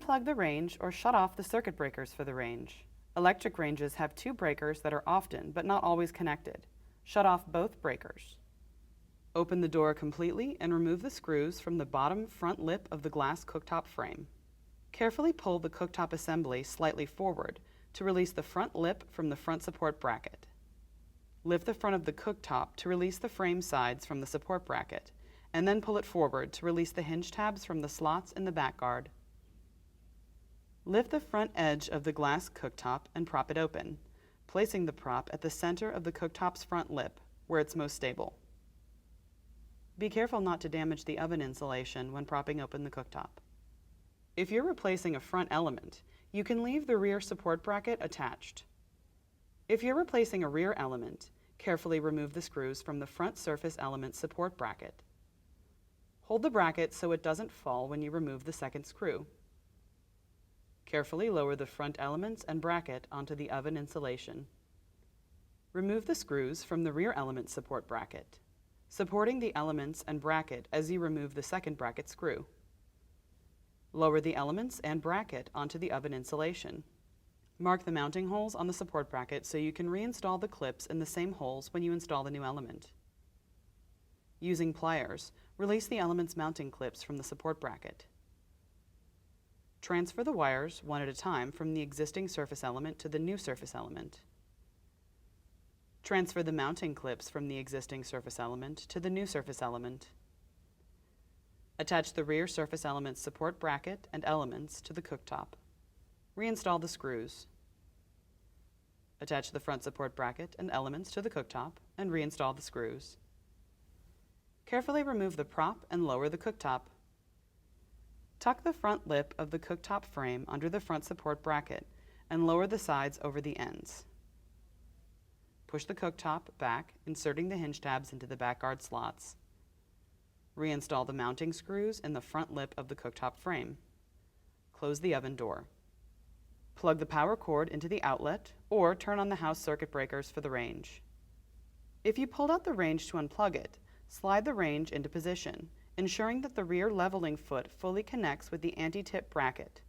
unplug the range or shut off the circuit breakers for the range. Electric ranges have two breakers that are often but not always connected. Shut off both breakers. Open the door completely and remove the screws from the bottom front lip of the glass cooktop frame. Carefully pull the cooktop assembly slightly forward to release the front lip from the front support bracket. Lift the front of the cooktop to release the frame sides from the support bracket, and then pull it forward to release the hinge tabs from the slots in the backguard. Lift the front edge of the glass cooktop and prop it open, placing the prop at the center of the cooktop's front lip, where it's most stable. Be careful not to damage the oven insulation when propping open the cooktop. If you're replacing a front element, you can leave the rear support bracket attached. If you're replacing a rear element, carefully remove the screws from the front surface element support bracket. Hold the bracket so it doesn't fall when you remove the second screw. Carefully lower the front elements and bracket onto the oven insulation. Remove the screws from the rear element support bracket, supporting the elements and bracket as you remove the second bracket screw. Lower the elements and bracket onto the oven insulation. Mark the mounting holes on the support bracket so you can reinstall the clips in the same holes when you install the new element. Using pliers, release the element's mounting clips from the support bracket. Transfer the wires one at a time from the existing surface element to the new surface element. Transfer the mounting clips from the existing surface element to the new surface element. Attach the rear surface element's support bracket and elements to the cooktop. Reinstall the screws. Attach the front support bracket and elements to the cooktop and reinstall the screws. Carefully remove the prop and lower the cooktop. Tuck the front lip of the cooktop frame under the front support bracket and lower the sides over the ends. Push the cooktop back, inserting the hinge tabs into the backguard slots. Reinstall the mounting screws in the front lip of the cooktop frame. Close the oven door. Plug the power cord into the outlet or turn on the house circuit breakers for the range. If you pulled out the range to unplug it, slide the range into position, ensuring that the rear leveling foot fully connects with the anti-tip bracket.